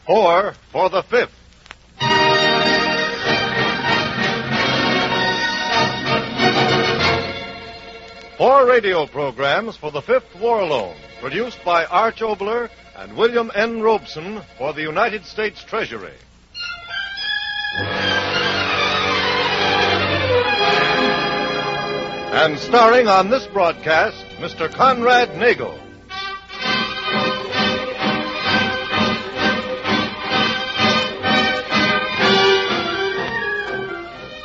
4 for the 5th. Four radio programs for the 5th War Loan, produced by Arch Obler and William N. Robeson for the United States Treasury. And starring on this broadcast, Mr. Conrad Nagel.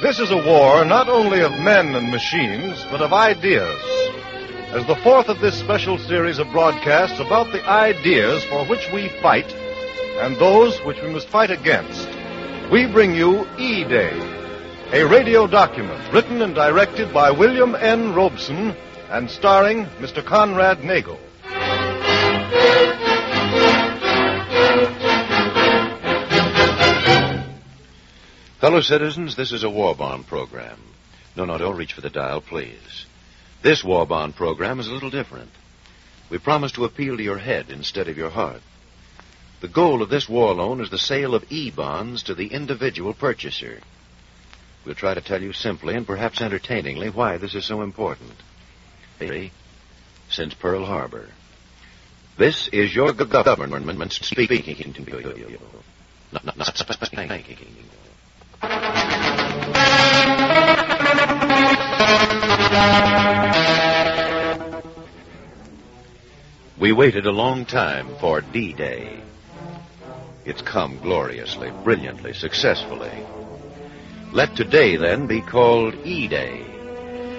This is a war not only of men and machines, but of ideas. As the fourth of this special series of broadcasts about the ideas for which we fight and those which we must fight against, we bring you E-Day, a radio document written and directed by William N. Robeson and starring Mr. Conrad Nagel. Fellow citizens, this is a war bond program. No, don't reach for the dial, please. This war bond program is a little different. We promise to appeal to your head instead of your heart. The goal of this war loan is the sale of E-bonds to the individual purchaser. We'll try to tell you simply and perhaps entertainingly why this is so important. Since Pearl Harbor. This is your government speaking to you. Not speaking. We waited a long time for D-Day. It's come gloriously, brilliantly, successfully. Let today, then, be called E-Day,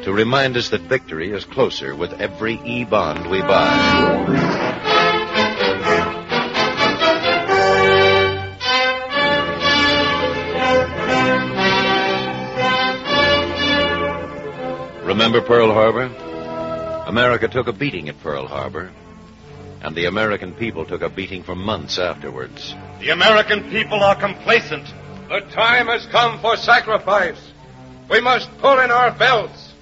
to remind us that victory is closer with every E-bond we buy. Remember Pearl Harbor? America took a beating at Pearl Harbor, and the American people took a beating for months afterwards. The American people are complacent. The time has come for sacrifice. We must pull in our belts.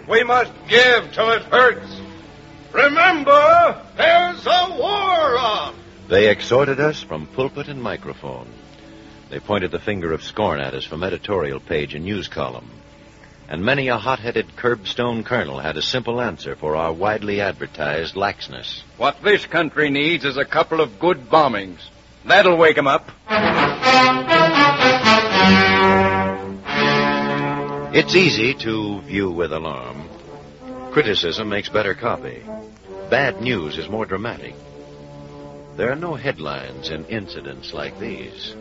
We must give till it hurts. Remember, there's a war on. They exhorted us from pulpit and microphone. They pointed the finger of scorn at us from editorial page and news column. And many a hot-headed curbstone colonel had a simple answer for our widely advertised laxness. What this country needs is a couple of good bombings. That'll wake 'em up. It's easy to view with alarm. Criticism makes better copy. Bad news is more dramatic. There are no headlines in incidents like these.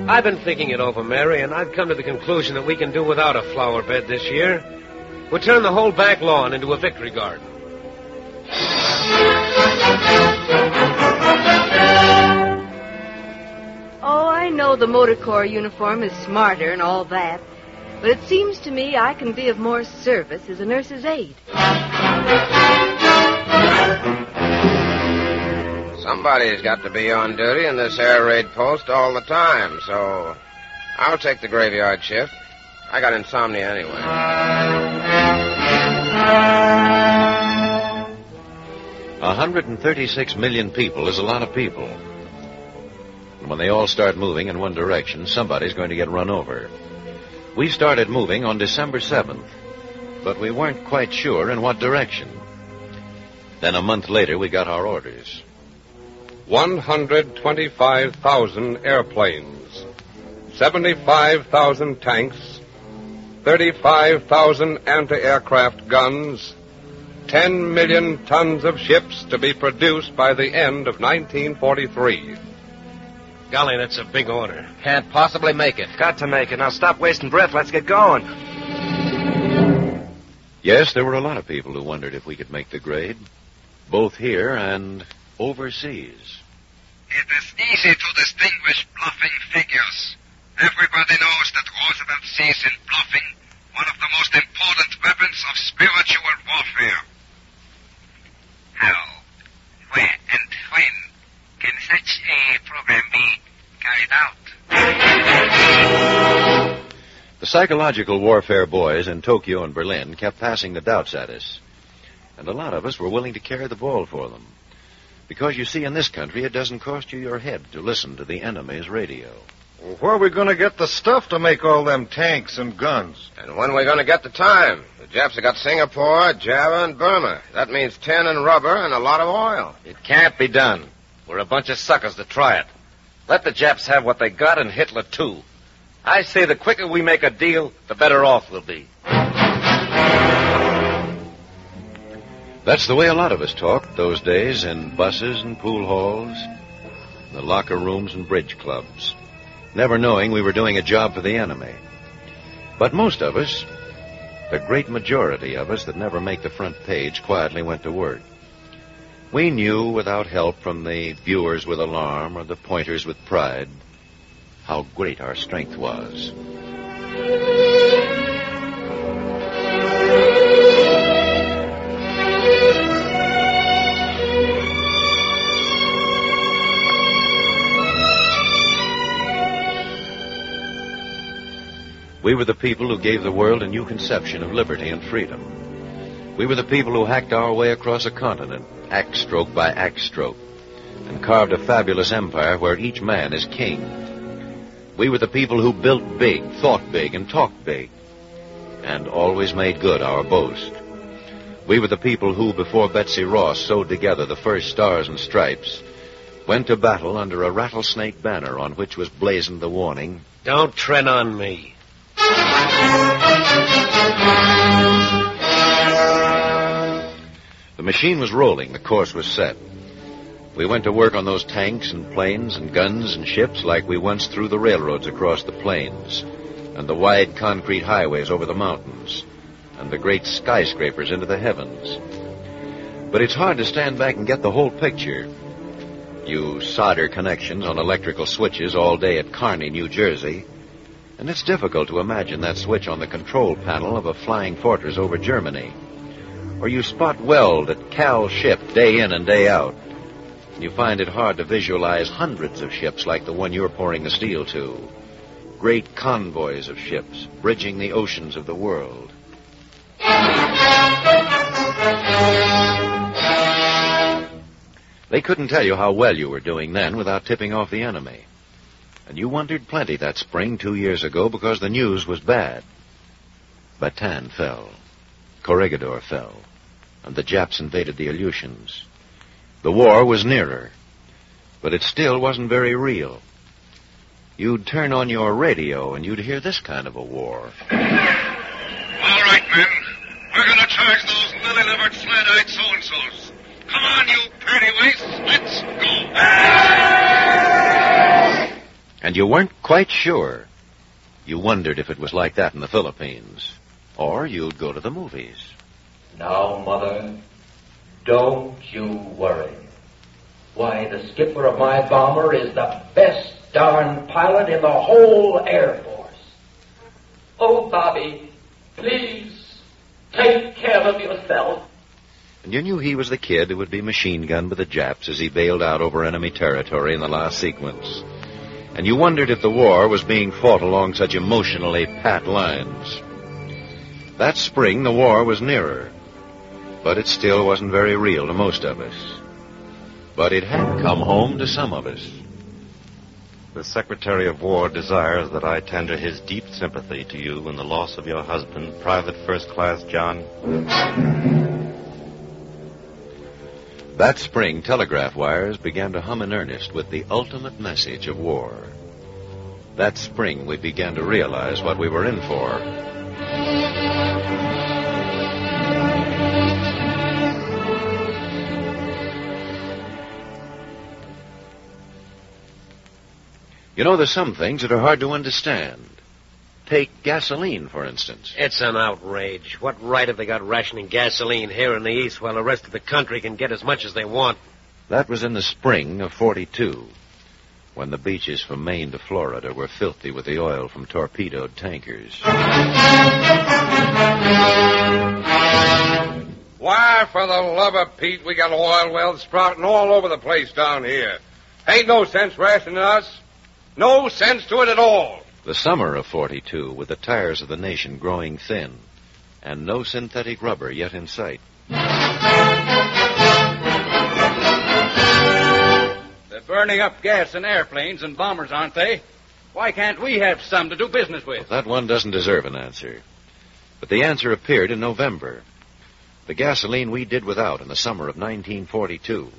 I've been thinking it over, Mary, and I've come to the conclusion that we can do without a flower bed this year. We'll turn the whole back lawn into a victory garden. Oh, I know the motor corps uniform is smarter and all that, but it seems to me I can be of more service as a nurse's aide. Somebody's got to be on duty in this air raid post all the time, so I'll take the graveyard shift. I got insomnia anyway. 136 million people is a lot of people. And when they all start moving in one direction, somebody's going to get run over. We started moving on December 7th, but we weren't quite sure in what direction. Then a month later, we got our orders. 125,000 airplanes, 75,000 tanks, 35,000 anti-aircraft guns, 10 million tons of ships to be produced by the end of 1943. Golly, that's a big order. Can't possibly make it. Got to make it. Now stop wasting breath. Let's get going. Yes, there were a lot of people who wondered if we could make the grade, both here and overseas. It is easy to distinguish bluffing figures. Everybody knows that Roosevelt sees in bluffing one of the most important weapons of spiritual warfare. How, where, and when can such a program be carried out? The psychological warfare boys in Tokyo and Berlin kept passing the doubts at us. And a lot of us were willing to carry the ball for them. Because, you see, in this country, it doesn't cost you your head to listen to the enemy's radio. Well, where are we going to get the stuff to make all them tanks and guns? And when are we going to get the time? The Japs have got Singapore, Java, and Burma. That means tin and rubber and a lot of oil. It can't be done. We're a bunch of suckers to try it. Let the Japs have what they got and Hitler, too. I say the quicker we make a deal, the better off we'll be. That's the way a lot of us talked those days in buses and pool halls, the locker rooms and bridge clubs, never knowing we were doing a job for the enemy. But most of us, the great majority of us that never make the front page, quietly went to work. We knew, without help from the viewers with alarm or the pointers with pride, how great our strength was. We were the people who gave the world a new conception of liberty and freedom. We were the people who hacked our way across a continent, axe stroke by axe stroke, and carved a fabulous empire where each man is king. We were the people who built big, thought big, and talked big, and always made good our boast. We were the people who, before Betsy Ross sewed together the first stars and stripes, went to battle under a rattlesnake banner on which was blazoned the warning, "Don't tread on me." The machine was rolling, the course was set. We went to work on those tanks and planes and guns and ships like we once threw the railroads across the plains and the wide concrete highways over the mountains and the great skyscrapers into the heavens. But it's hard to stand back and get the whole picture. You solder connections on electrical switches all day at Kearney, New Jersey, and it's difficult to imagine that switch on the control panel of a flying fortress over Germany. Or you spot weld at Cal's ship day in and day out, and you find it hard to visualize hundreds of ships like the one you're pouring the steel to. Great convoys of ships bridging the oceans of the world. They couldn't tell you how well you were doing then without tipping off the enemy. And you wondered plenty that spring 2 years ago because the news was bad. Bataan fell. Corregidor fell. And the Japs invaded the Aleutians. The war was nearer. But it still wasn't very real. You'd turn on your radio and you'd hear this kind of a war. All right, men. We're going to charge those lily-livered, flat-eyed so-and-sos. Come on, you pantyweights. Let's go. And you weren't quite sure. You wondered if it was like that in the Philippines. Or you'd go to the movies. Now, Mother, don't you worry. Why, the skipper of my bomber is the best darn pilot in the whole Air Force. Oh, Bobby, please, take care of yourself. And you knew he was the kid who would be machine gunned by the Japs as he bailed out over enemy territory in the last sequence. And you wondered if the war was being fought along such emotionally pat lines. That spring, the war was nearer. But it still wasn't very real to most of us. But it had come home to some of us. The Secretary of War desires that I tender his deep sympathy to you in the loss of your husband, Private First Class John. That spring, telegraph wires began to hum in earnest with the ultimate message of war. That spring, we began to realize what we were in for. You know, there's some things that are hard to understand. Take gasoline, for instance. It's an outrage. What right have they got rationing gasoline here in the East while the rest of the country can get as much as they want? That was in the spring of 42, when the beaches from Maine to Florida were filthy with the oil from torpedoed tankers. Why, for the love of Pete, we got oil wells sprouting all over the place down here. Ain't no sense rationing us. No sense to it at all. The summer of 42, with the tires of the nation growing thin, and no synthetic rubber yet in sight. They're burning up gas in airplanes and bombers, aren't they? Why can't we have some to do business with? That one doesn't deserve an answer. But the answer appeared in November. The gasoline we did without in the summer of 1942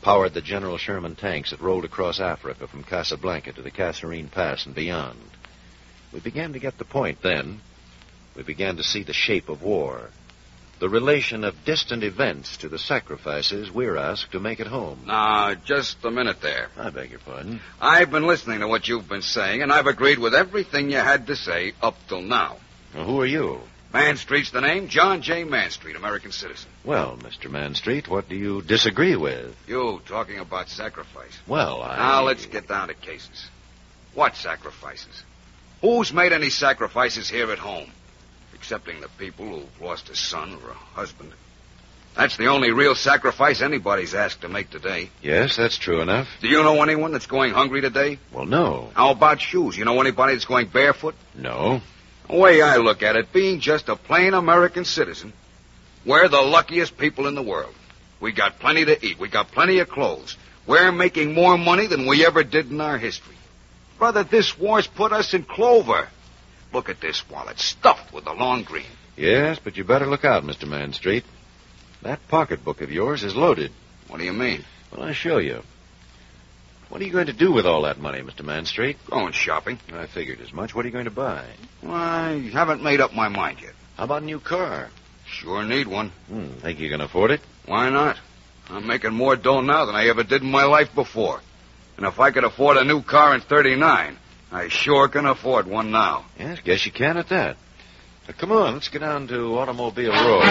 powered the General Sherman tanks that rolled across Africa from Casablanca to the Kasserine Pass and beyond. We began to get the point then. We began to see the shape of war, the relation of distant events to the sacrifices we're asked to make at home. Now, just a minute there. I beg your pardon. I've been listening to what you've been saying, and I've agreed with everything you had to say up till now. Now, who are you? Manstreet's the name. John J. Manstreet, American citizen. Well, Mr. Manstreet, what do you disagree with? You talking about sacrifice. Well, Now, let's get down to cases. What sacrifices? Who's made any sacrifices here at home? Excepting the people who've lost a son or a husband. That's the only real sacrifice anybody's asked to make today. Yes, that's true enough. Do you know anyone that's going hungry today? Well, no. How about shoes? You know anybody that's going barefoot? No. The way I look at it, being just a plain American citizen, we're the luckiest people in the world. We got plenty to eat. We got plenty of clothes. We're making more money than we ever did in our history. Brother, this war's put us in clover. Look at this wallet, stuffed with the long green. Yes, but you better look out, Mr. Manstreet. That pocketbook of yours is loaded. What do you mean? Well, I'll show you. What are you going to do with all that money, Mr. Manstreet? Going shopping. I figured as much. What are you going to buy? Well, I haven't made up my mind yet. How about a new car? Sure need one. Think you can afford it? Why not? I'm making more dough now than I ever did in my life before. And if I could afford a new car in 39, I sure can afford one now. Yes, guess you can at that. Now, come on, let's get down to Automobile Road.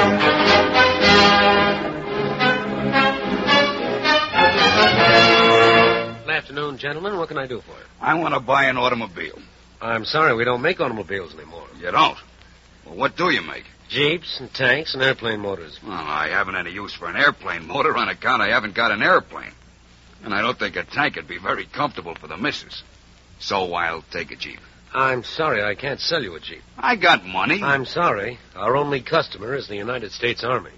Good afternoon, gentlemen. What can I do for you? I want to buy an automobile. I'm sorry, we don't make automobiles anymore. You don't? Well, what do you make? Jeeps and tanks and airplane motors. Well, I haven't any use for an airplane motor on account I haven't got an airplane. And I don't think a tank would be very comfortable for the missus. So I'll take a Jeep. I'm sorry, I can't sell you a Jeep. I got money. I'm sorry. Our only customer is the United States Army.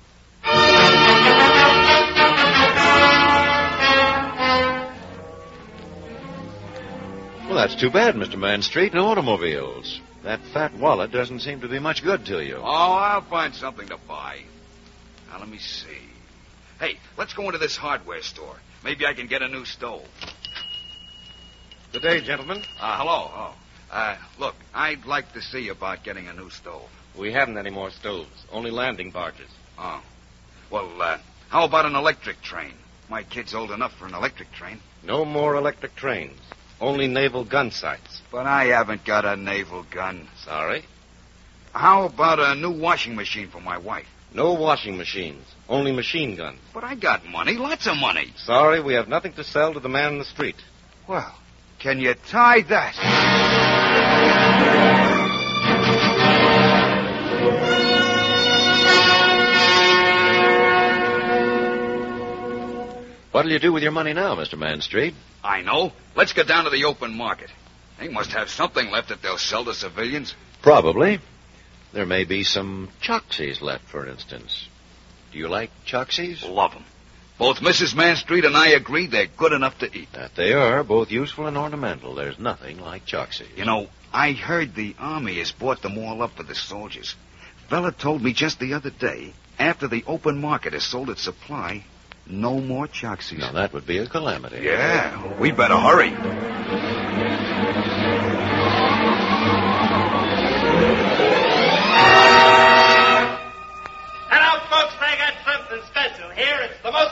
Well, that's too bad, Mr. Manstreet. No automobiles. That fat wallet doesn't seem to be much good to you. Oh, I'll find something to buy. Now, let me see. Hey, let's go into this hardware store. Maybe I can get a new stove. Good day, gentlemen. Hello. Look, I'd like to see about getting a new stove. We haven't any more stoves, only landing barges. Oh. Well, how about an electric train? My kid's old enough for an electric train. No more electric trains, only naval gun sites. But I haven't got a naval gun. Sorry? How about a new washing machine for my wife? No washing machines, only machine guns. But I got money, lots of money. Sorry, we have nothing to sell to the man in the street. Well, can you tie that? What'll you do with your money now, Mr. Manstreet? I know. Let's get down to the open market. They must have something left that they'll sell to civilians. Probably. There may be some choxies left, for instance. Do you like choxies? Love them. Both Mrs. Manstreet and I agree they're good enough to eat. That they are, both useful and ornamental. There's nothing like choxies. You know, I heard the Army has bought them all up for the soldiers. Fella told me just the other day, after the open market has sold its supply, no more choxies. Now, that would be a calamity. Yeah, we better hurry.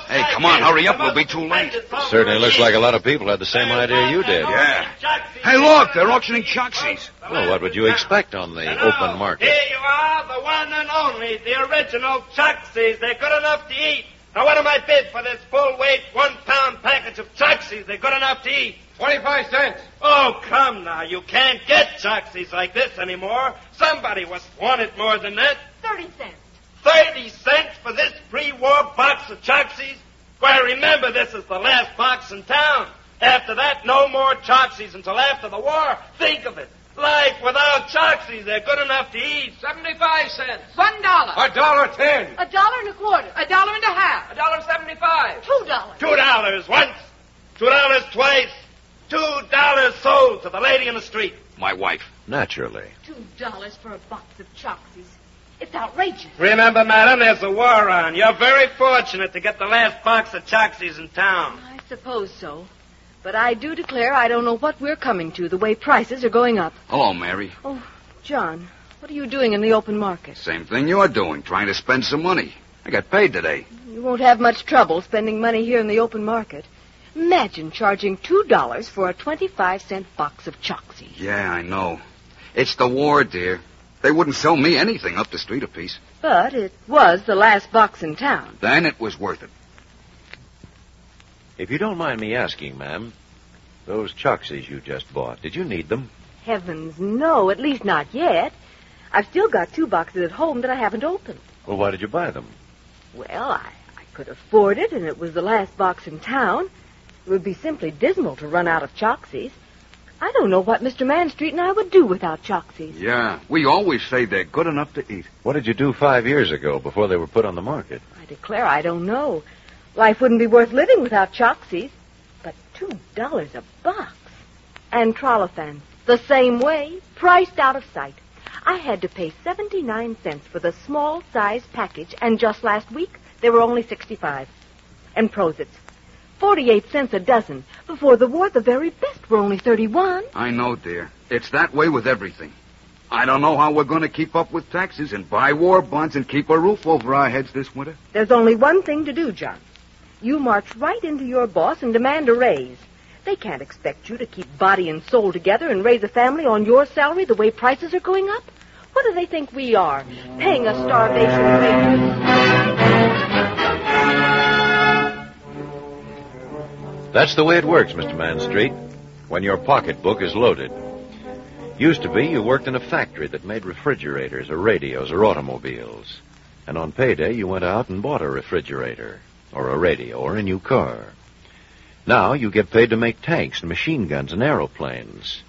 Hey, come on, hurry up. We'll be too late. Certainly looks like a lot of people had the same idea you did. Yeah. Hey, look, they're auctioning choxies. Well, what would you expect on the open market? Here you are, the one and only, the original choxies. They're good enough to eat. Now, what am I bid for this full-weight, 1-pound package of choxies? They're good enough to eat. 25 cents. Oh, come now. You can't get choxies like this anymore. Somebody must want it more than that. 30 cents. 30 cents for this pre-war box of choxies? Well, remember, this is the last box in town. After that, no more choxies until after the war. Think of it. Like, without Choxies, they're good enough to eat. 75 cents. $1. $1.10. $1.25. $1.50. $1.75. $2. $2 once. $2 twice. $2 sold to the lady in the street. My wife. Naturally. $2 for a box of Choxies. It's outrageous. Remember, madam, there's a war on. You're very fortunate to get the last box of Choxies in town. I suppose so. But I do declare I don't know what we're coming to, the way prices are going up. Hello, Mary. Oh, John, what are you doing in the open market? Same thing you're doing, trying to spend some money. I got paid today. You won't have much trouble spending money here in the open market. Imagine charging $2 for a 25-cent box of Choxies. Yeah, I know. It's the war, dear. They wouldn't sell me anything up the street a piece. But it was the last box in town. Then it was worth it. If you don't mind me asking, ma'am, those Choxies you just bought, did you need them? Heavens, no, at least not yet. I've still got 2 boxes at home that I haven't opened. Well, why did you buy them? Well, I could afford it, and it was the last box in town. It would be simply dismal to run out of Choxies. I don't know what Mr. Manstreet and I would do without Choxies. Yeah, we always say they're good enough to eat. What did you do 5 years ago before they were put on the market? I declare I don't know. Life wouldn't be worth living without Choxies. But $2 a box. And Trollophans, the same way, priced out of sight. I had to pay 79 cents for the small-size package, and just last week, they were only 65. And Prosits, 48 cents a dozen. Before the war, the very best were only 31. I know, dear. It's that way with everything. I don't know how we're going to keep up with taxes and buy war bonds and keep a roof over our heads this winter. There's only one thing to do, John. You march right into your boss and demand a raise. They can't expect you to keep body and soul together and raise a family on your salary the way prices are going up. What do they think we are, paying us starvation wages? That's the way it works, Mr. Manstreet, when your pocketbook is loaded. Used to be you worked in a factory that made refrigerators or radios or automobiles. And on payday you went out and bought a refrigerator or a radio or a new car. Now you get paid to make tanks and machine guns and aeroplanes.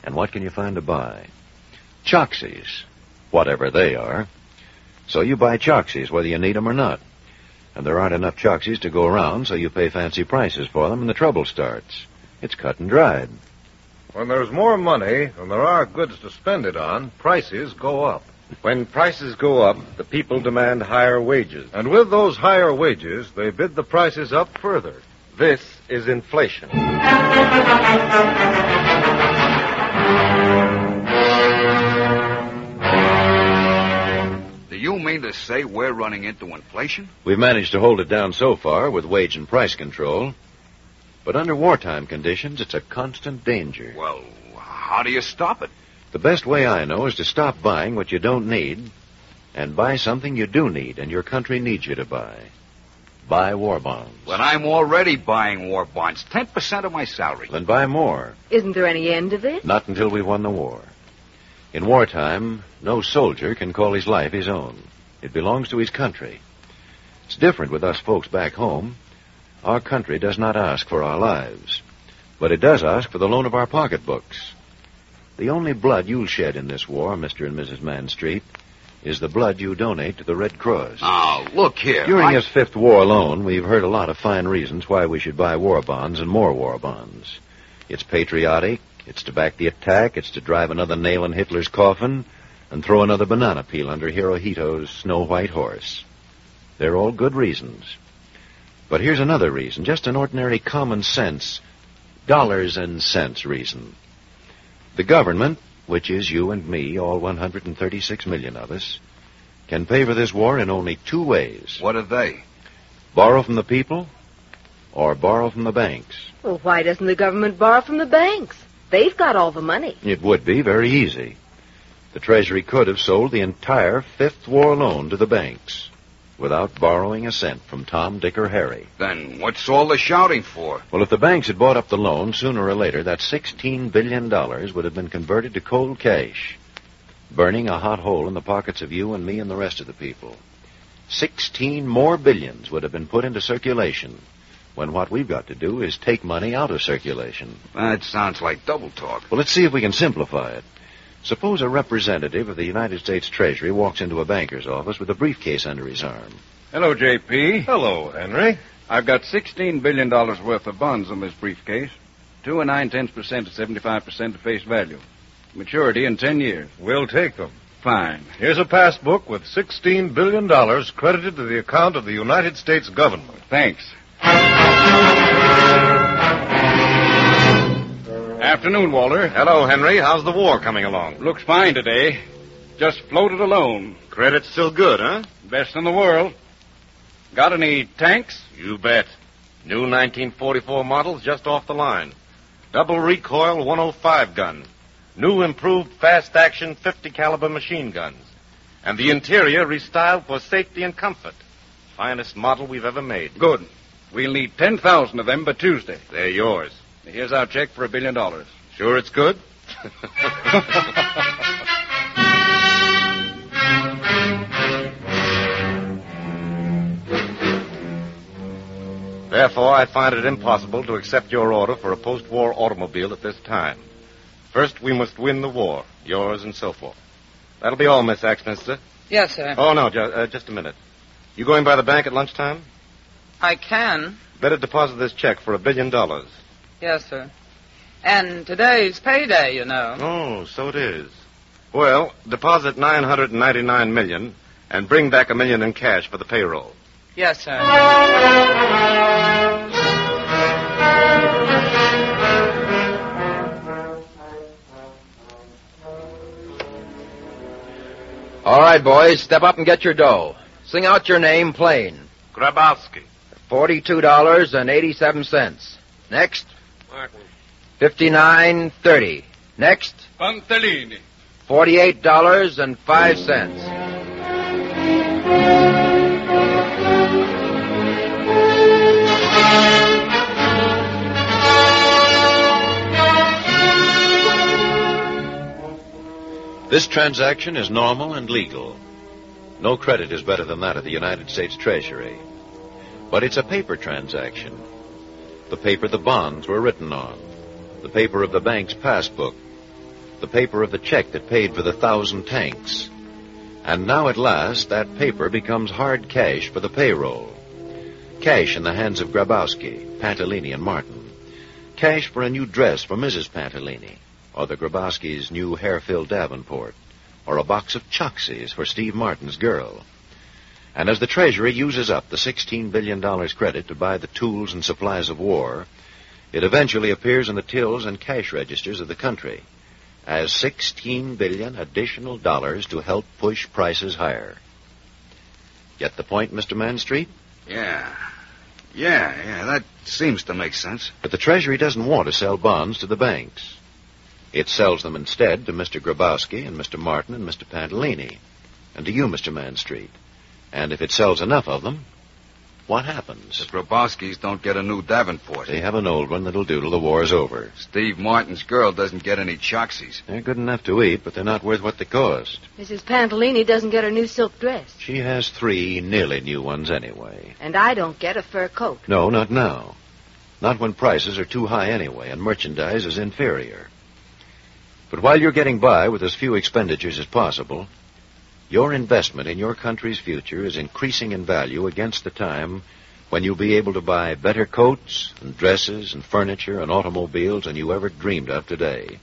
And what can you find to buy? Choxies, whatever they are. So you buy Choxies whether you need them or not. And there aren't enough Choxies to go around, so you pay fancy prices for them and the trouble starts. It's cut and dried. When there's more money than there are goods to spend it on, prices go up. When prices go up, the people demand higher wages. And with those higher wages, they bid the prices up further. This is inflation. Do you mean to say we're running into inflation? We've managed to hold it down so far with wage and price control. But under wartime conditions, it's a constant danger. Well, how do you stop it? The best way I know is to stop buying what you don't need and buy something you do need and your country needs you to buy. Buy war bonds. But I'm already buying war bonds, 10% of my salary. Then buy more. Isn't there any end of it? Not until we've won the war. In wartime, no soldier can call his life his own. It belongs to his country. It's different with us folks back home. Our country does not ask for our lives, but it does ask for the loan of our pocketbooks. The only blood you'll shed in this war, Mr. and Mrs. Manstreet, is the blood you donate to the Red Cross. Oh, look here. During this 5th war alone, we've heard a lot of fine reasons why we should buy war bonds and more war bonds. It's patriotic, it's to back the attack, it's to drive another nail in Hitler's coffin, and throw another banana peel under Hirohito's snow-white horse. They're all good reasons. But here's another reason, just an ordinary common sense, dollars and cents reason. The government, which is you and me, all 136 million of us, can pay for this war in only 2 ways. What are they? Borrow from the people or borrow from the banks. Well, why doesn't the government borrow from the banks? They've got all the money. It would be very easy. The Treasury could have sold the entire 5th war loan to the banks without borrowing a cent from Tom, Dick, or Harry. Then what's all the shouting for? Well, if the banks had bought up the loan, sooner or later, that $16 billion would have been converted to cold cash, burning a hot hole in the pockets of you and me and the rest of the people. 16 more billions would have been put into circulation, when what we've got to do is take money out of circulation. That sounds like double talk. Well, let's see if we can simplify it. Suppose a representative of the United States Treasury walks into a banker's office with a briefcase under his arm. Hello, J.P. Hello, Henry. I've got $16 billion worth of bonds in this briefcase. 2 9/10% at 75% of face value. Maturity in 10 years. We'll take them. Fine. Here's a passbook with $16 billion credited to the account of the United States government. Thanks. Afternoon, Walter. Hello, Henry. How's the war coming along? Looks fine today. Just floated alone. Credit's still good, huh? Best in the world. Got any tanks? You bet. New 1944 models just off the line. Double recoil 105 gun. New improved fast-action 50 caliber machine guns. And the interior restyled for safety and comfort. Finest model we've ever made. Good. We'll need 10,000 of them by Tuesday. They're yours. Here's our check for $1 billion. Sure it's good? Therefore, I find it impossible to accept your order for a post-war automobile at this time. First, we must win the war, yours and so forth. That'll be all, Miss Axminster. Yes, sir. Oh, no, just a minute. You going by the bank at lunchtime? I can. Better deposit this check for $1 billion. Yes, sir. And today's payday, you know. Oh, so it is. Well, deposit $999 million and bring back $1 million in cash for the payroll. Yes, sir. All right, boys, step up and get your dough. Sing out your name plain. Grabowski. $42.87. Next. Martin. $59.30. Next. Pantalini. $48.05. This transaction is normal and legal. No credit is better than that of the United States Treasury. But it's a paper transaction. The paper the bonds were written on. The paper of the bank's passbook. The paper of the check that paid for the 1,000 tanks. And now at last, that paper becomes hard cash for the payroll. Cash in the hands of Grabowski, Pantalini, and Martin. Cash for a new dress for Mrs. Pantalini, or the Grabowski's new hair-filled Davenport, or a box of Choxies for Steve Martin's girl. And as the Treasury uses up the $16 billion credit to buy the tools and supplies of war, it eventually appears in the tills and cash registers of the country as $16 billion additional dollars to help push prices higher. Get the point, Mr. Manstreet? Yeah, that seems to make sense. But the Treasury doesn't want to sell bonds to the banks. It sells them instead to Mr. Grabowski and Mr. Martin and Mr. Pantalini, and to you, Mr. Manstreet. And if it sells enough of them, what happens? The Grabowskis don't get a new Davenport. They have an old one that'll do till the war's over. Steve Martin's girl doesn't get any Choxies. They're good enough to eat, but they're not worth what they cost. Mrs. Pantalini doesn't get her new silk dress. She has 3 nearly new ones anyway. And I don't get a fur coat. No, not now. Not when prices are too high anyway and merchandise is inferior. But while you're getting by with as few expenditures as possible, your investment in your country's future is increasing in value against the time when you'll be able to buy better coats and dresses and furniture and automobiles than you ever dreamed of today.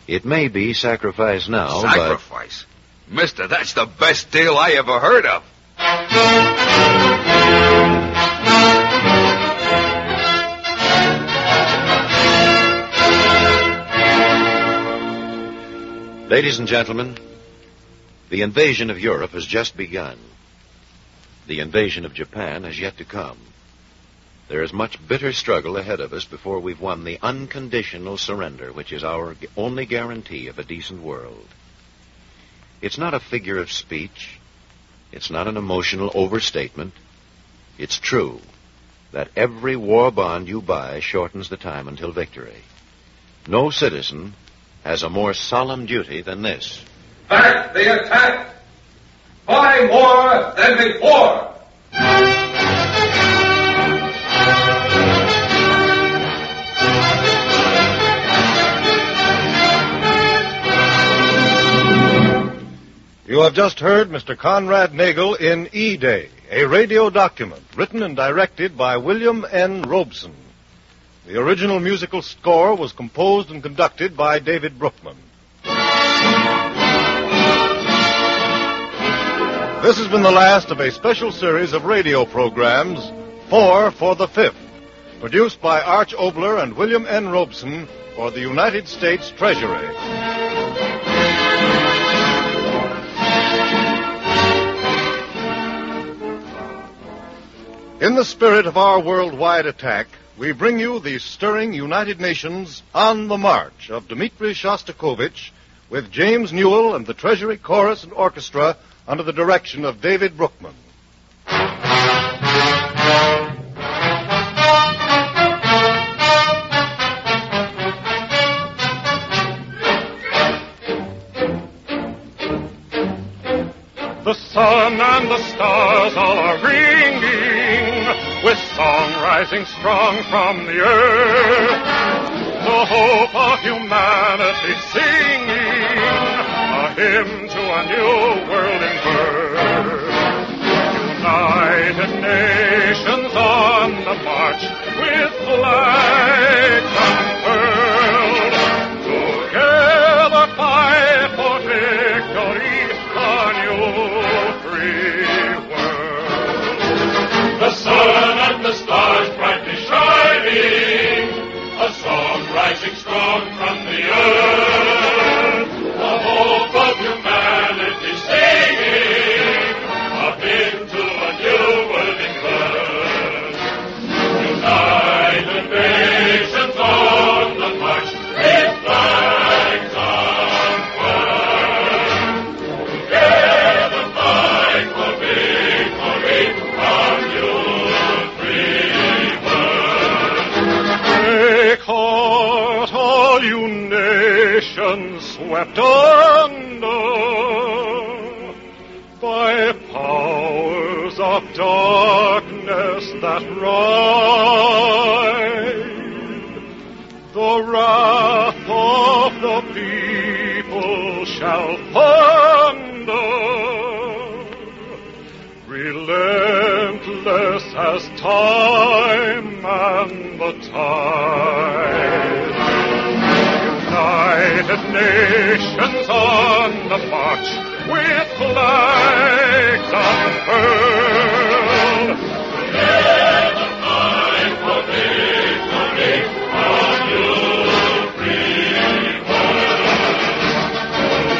It may be sacrifice now, Sacrifice? Mister, that's the best deal I ever heard of. Ladies and gentlemen, the invasion of Europe has just begun. The invasion of Japan has yet to come. There is much bitter struggle ahead of us before we've won the unconditional surrender, which is our only guarantee of a decent world. It's not a figure of speech. It's not an emotional overstatement. It's true that every war bond you buy shortens the time until victory. No citizen has a more solemn duty than this. Back the attack! Buy more than before! You have just heard Mr. Conrad Nagel in E-Day, a radio document written and directed by William N. Robeson. The original musical score was composed and conducted by David Brookman. This has been the last of a special series of radio programs, 4 for the 5th, produced by Arch Obler and William N. Robeson for the United States Treasury. In the spirit of our worldwide attack, we bring you the stirring United Nations On the March of Dmitri Shostakovich with James Newell and the Treasury Chorus and Orchestra under the direction of David Brookman. The sun and the stars all are ringing, with song rising strong from the earth. The hope of humanity singing, a hymn to a new world in birth. United Nations on the march, with flags unfurled. Together fight for victory, a new free world. The sun and the stars brightly shining, a song rising strong from the earth. The hope of humanity singing, a hymn to a new world in birth. United Nations on the march, with flags unfurled. Together fight for victory, a new free world. Take heart, all you nations swept under by powers of darkness that ride. The wrath of the people shall thunder, relentless as time and the tide. United Nations on the march, with flags unfurled. Together fight for victory, a new free world.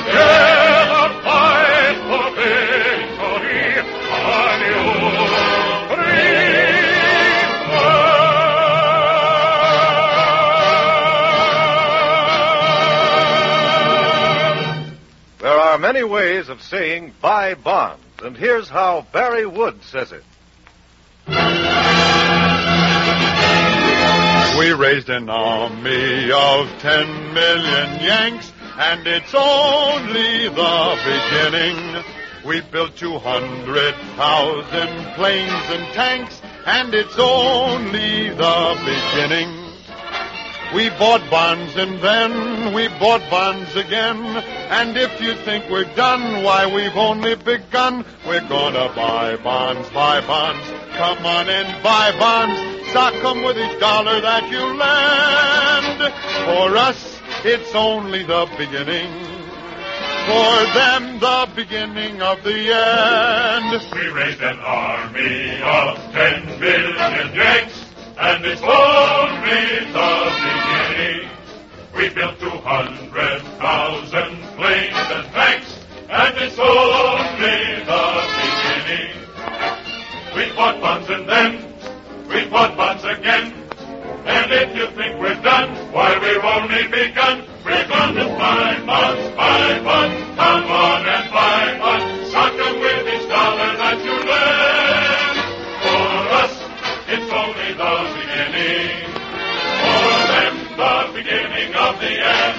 Together fight for victory, a new free There are many ways of saying buy bonds, and here's how Barry Wood says it. We raised an army of 10 million Yanks, and it's only the beginning. We built 200,000 planes and tanks, and it's only the beginning. We bought bonds and then we bought bonds again. And if you think we're done, why, we've only begun. We're gonna buy bonds, buy bonds. Come on and buy bonds. Sock 'em with each dollar that you lend. For us, it's only the beginning. For them, the beginning of the end. We raised an army of 10 million Yanks, and it's only the beginning. We built 200,000 planes and tanks, and it's only the beginning. We bought bonds and then we bought bonds again. And if you think we're done, why, we've only begun. We're gonna buy bonds, buy bonds. Come on and buy bonds. Sock 'em with each dollar that you lend. For us, it's only the beginning. For them, the beginning of the end.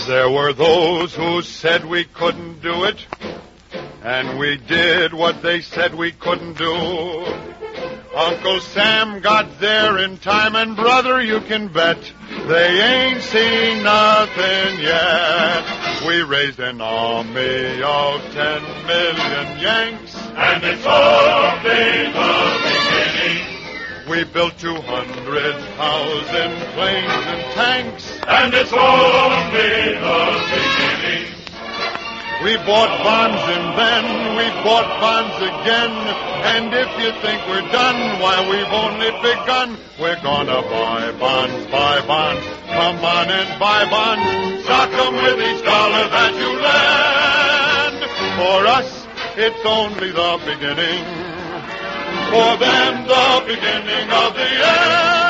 There were those who said we couldn't do it, and we did what they said we couldn't do. Uncle Sam got there in time, and brother, you can bet they ain't seen nothing yet. We raised an army of 10 million Yanks, and it's only the beginning. We built 200,000 planes and tanks, and it's only the beginning. We bought bonds and then we bought bonds again. And if you think we're done, why, we've only begun. We're gonna buy bonds, buy bonds. Come on and buy bonds. Stock 'em with each dollar that you lend. For us, it's only the beginning. For them, the beginning of the end.